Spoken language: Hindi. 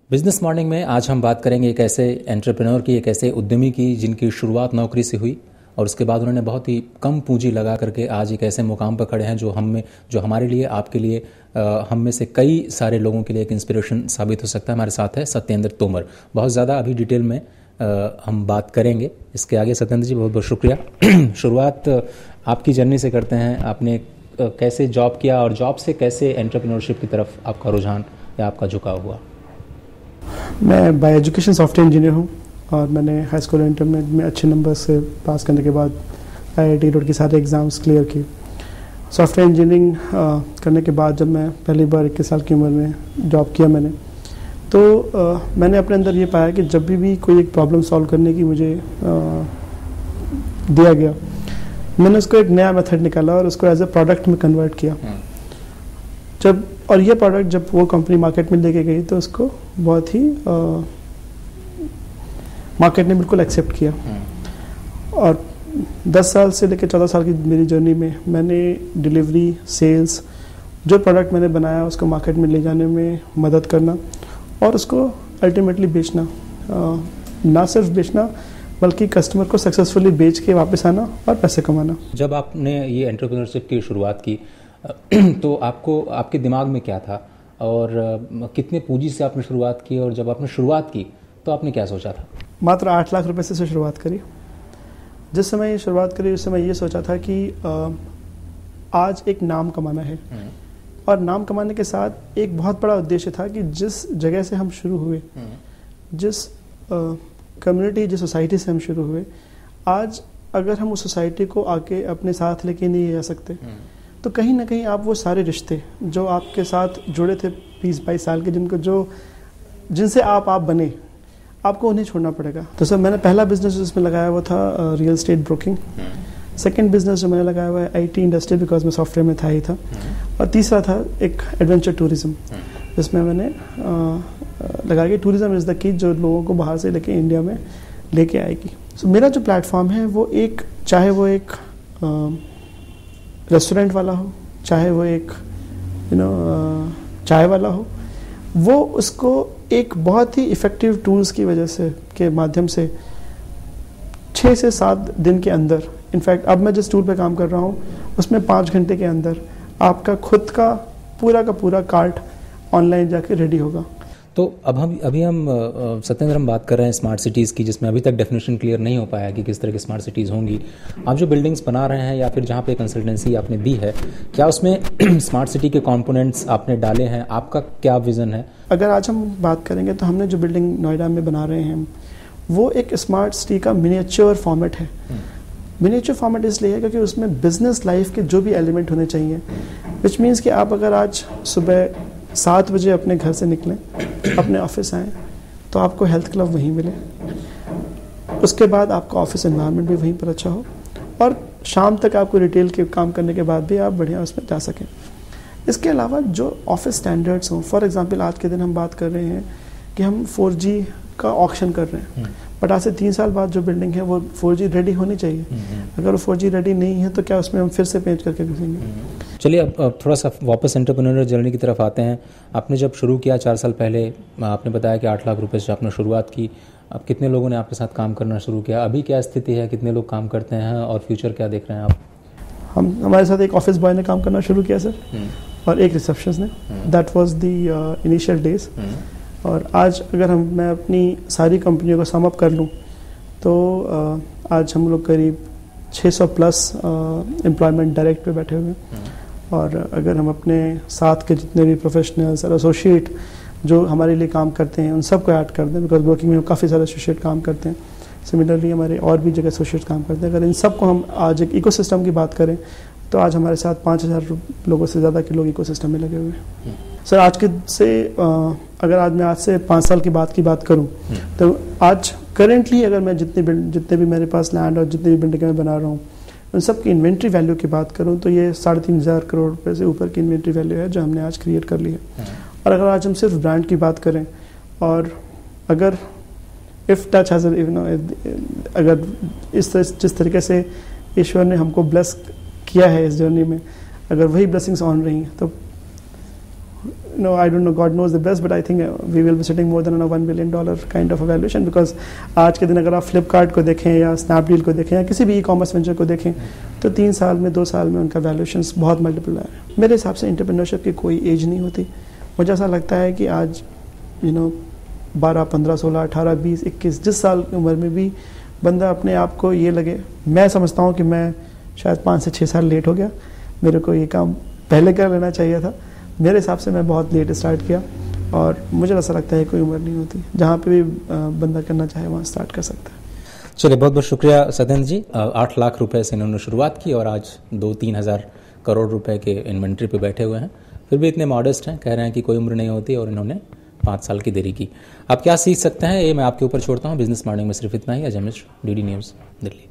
बिजनेस मॉर्निंग में आज हम बात करेंगे एक ऐसे एंटरप्रेन्योर की, एक ऐसे उद्यमी की जिनकी शुरुआत नौकरी से हुई और उसके बाद उन्होंने बहुत ही कम पूंजी लगा करके आज एक ऐसे मुकाम पर खड़े हैं जो हमारे लिए, आपके लिए, हम में से कई सारे लोगों के लिए एक इंस्पिरेशन साबित हो सकता है। हमारे साथ है सत्येंद्र तोमर। बहुत ज़्यादा अभी डिटेल में हम बात करेंगे इसके आगे। सत्येंद्र जी, बहुत बहुत शुक्रिया। शुरुआत आपकी जर्नी से करते हैं। आपने कैसे जॉब किया और जॉब से कैसे एंटरप्रेन्योरशिप की तरफ आपका रुझान या आपका झुकाव हुआ? मैं बाय एजुकेशन सॉफ्टवेयर इंजीनियर हूँ और मैंने हाई स्कूल और इंटरमीडिएट में अच्छे नंबर से पास करने के बाद IIT रोड के सारे एग्ज़ाम्स क्लियर किए। सॉफ्टवेयर इंजीनियरिंग करने के बाद जब मैं पहली बार 21 साल की उम्र में जॉब किया मैंने, तो मैंने अपने अंदर ये पाया कि जब भी कोई एक प्रॉब्लम सॉल्व करने की मुझे दिया गया, मैंने उसको एक नया मेथड निकाला और उसको एज ए प्रोडक्ट में कन्वर्ट किया। और ये प्रोडक्ट जब वो कंपनी मार्केट में लेके गई तो उसको बहुत ही मार्केट ने बिल्कुल एक्सेप्ट किया। और 10 साल से लेकर 14 साल की मेरी जर्नी में मैंने डिलीवरी, सेल्स, जो प्रोडक्ट मैंने बनाया उसको मार्केट में ले जाने में मदद करना और उसको अल्टीमेटली बेचना, ना सिर्फ बेचना बल्कि कस्टमर को सक्सेसफुली बेच के वापस आना और पैसे कमाना। जब आपने ये एंटरप्रेन्योरशिप की शुरुआत की तो आपके दिमाग में क्या था और कितने पूंजी से आपने शुरुआत की, और जब आपने शुरुआत की तो आपने क्या सोचा था? मात्र 8 लाख रुपए से शुरुआत करी। जिस समय ये शुरुआत करी उस समय ये सोचा था कि आज एक नाम कमाना है और नाम कमाने के साथ एक बहुत बड़ा उद्देश्य था कि जिस जगह से हम शुरू हुए, जिस कम्युनिटी, जिस सोसाइटी से हम शुरू हुए, आज अगर हम उस सोसाइटी को आके अपने साथ लेके नहीं जा सकते तो कहीं ना कहीं आप वो सारे रिश्ते जो आपके साथ जुड़े थे 20-22 साल के, जिनसे आप बने, आपको उन्हें छोड़ना पड़ेगा। तो सर, मैंने पहला बिजनेस जिसमें लगाया हुआ था real estate broking. Second business जो मैंने लगाया हुआ है IT इंडस्ट्री, बिकॉज मैं सॉफ्टवेयर में था ही था। और तीसरा था एक एडवेंचर टूरिज्म, जिसमें मैंने लगाया कि टूरिज्म इज़ द की, जो लोगों को बाहर से लेके इंडिया में लेके आएगी। सो मेरा जो प्लेटफॉर्म है वो चाहे वो एक रेस्टोरेंट वाला हो, चाहे वो एक चाय वाला हो, वो उसको एक बहुत ही इफ़ेक्टिव टूल्स की वजह से, के माध्यम से 6 से 7 दिन के अंदर, इनफैक्ट अब मैं जिस टूल पे काम कर रहा हूँ उसमें 5 घंटे के अंदर आपका खुद का पूरा कार्ट ऑनलाइन जाके रेडी होगा। तो अभी हम सत्येंद्र, हम बात कर रहे हैं स्मार्ट सिटीज़ की, जिसमें अभी तक डेफिनेशन क्लियर नहीं हो पाया कि किस तरह की स्मार्ट सिटीज़ होंगी। आप जो बिल्डिंग्स बना रहे हैं या फिर जहाँ पे कंसल्टेंसी आपने दी है, क्या उसमें स्मार्ट सिटी के कंपोनेंट्स आपने डाले हैं? आपका क्या विज़न है? अगर आज हम बात करेंगे तो हमने जो बिल्डिंग नोएडा में बना रहे हैं वो एक स्मार्ट सिटी का मिनिएचर फॉर्मेट है। मिनिएचर फॉर्मेट इसलिए है क्योंकि उसमें बिजनेस लाइफ के जो भी एलिमेंट होने चाहिए, विच मीन्स कि आप अगर आज सुबह 7 बजे अपने घर से निकलें, अपने ऑफिस आएँ, तो आपको हेल्थ क्लब वहीं मिले, उसके बाद आपका ऑफिस एनवायरनमेंट भी वहीं पर अच्छा हो, और शाम तक आपको रिटेल के काम करने के बाद भी आप बढ़िया उसमें जा सकें। इसके अलावा जो ऑफिस स्टैंडर्ड्स हों, फॉर एग्जांपल आज के दिन हम बात कर रहे हैं कि हम 4G का ऑक्शन कर रहे हैं, बट आज से 3 साल बाद जो बिल्डिंग है वो 4G रेडी होनी चाहिए। अगर वो 4G रेडी नहीं है तो क्या उसमें हम फिर से पेंट करके घुसेंगे? चलिए अब थोड़ा सा वापस एंटरप्रेन्योर जर्नी की तरफ आते हैं। आपने जब शुरू किया 4 साल पहले, आपने बताया कि 8 लाख रुपए से आपने शुरुआत की। अब कितने लोगों ने आपके साथ काम करना शुरू किया? अभी क्या स्थिति है, कितने लोग काम करते हैं और फ्यूचर क्या देख रहे हैं आप? हमारे साथ एक ऑफिस बॉय ने काम करना शुरू किया सर, और एक रिसेप्शनिस्ट ने। That was the initial days. और आज अगर मैं अपनी सारी कंपनियों को सम अप कर लूँ तो आज हम लोग करीब 600 प्लस एम्प्लॉयमेंट डायरेक्ट पे बैठे हुए हैं। और अगर हम अपने साथ के जितने भी प्रोफेशनल्स और एसोसिएट जो हमारे लिए काम करते हैं उन सबको ऐड कर दें, बिकॉज वर्किंग में काफ़ी सारे एसोसिएट काम करते हैं, सिमिलरली हमारे और भी जगह एसोसिएट काम करते हैं। अगर इन सबको हम आज एक इकोसिस्टम की बात करें तो आज हमारे साथ 5000 लोगों से ज़्यादा के लोग इकोसिस्टम में लगे हुए हैं। सर, अगर आज से 5 साल की बात करूं तो आज करेंटली अगर मैं जितने भी मेरे पास लैंड और जितने भी बिल्डिंग में बना रहा हूं उन सब की इन्वेंट्री वैल्यू की बात करूं तो ये 3,500 करोड़ रुपए से ऊपर की इन्वेंट्री वैल्यू है जो हमने आज क्रिएट कर ली है। और अगर आज हम सिर्फ ब्रांड की बात करें, और अगर इफ टच हैज अगर जिस तरीके से ईश्वर ने हमको ब्लेस किया है इस जर्नी में, अगर वही ब्लेसिंग्स ऑन रही हैं तो no, I don't know, God knows the best, but I think we will be sitting more than a $1 billion kind of a valuation, because आज के दिन अगर आप फ्लिपकार्ट को देखें या स्नैपडील को देखें या किसी भी ई-कॉमर्स वेंचर को देखें तो 3 साल में 2 साल में उनका वैल्यूएशंस बहुत मल्टीपल है। मेरे हिसाब से एंटरप्रेन्योरशिप की कोई एज नहीं होती। मुझे ऐसा लगता है कि आज 12, 15, 16, 18, 20, 21 जिस साल की उम्र में भी बंदा अपने आप को ये लगे, मैं समझता हूँ कि मैं शायद 5 से 6 साल लेट हो गया, मेरे को ये काम पहले कर लेना चाहिए था। मेरे हिसाब से मैं बहुत लेट स्टार्ट किया और मुझे ऐसा लगता है कोई उम्र नहीं होती, जहाँ पे भी बंदा करना चाहे वहाँ स्टार्ट कर सकता है। चलिए, बहुत बहुत शुक्रिया सत्येंद्र जी। 8 लाख रुपए से इन्होंने शुरुआत की और आज 2-3 हज़ार करोड़ रुपए के इन्वेंट्री पे बैठे हुए हैं, फिर भी इतने मॉडेस्ट हैं, कह रहे हैं कि कोई उम्र नहीं होती और इन्होंने 5 साल की देरी की। आप क्या सीख सकते हैं ये मैं आपके ऊपर छोड़ता हूँ। बिजनेस मॉर्निंग में सिर्फ इतना ही। Ajay Mishra, DD news, Delhi.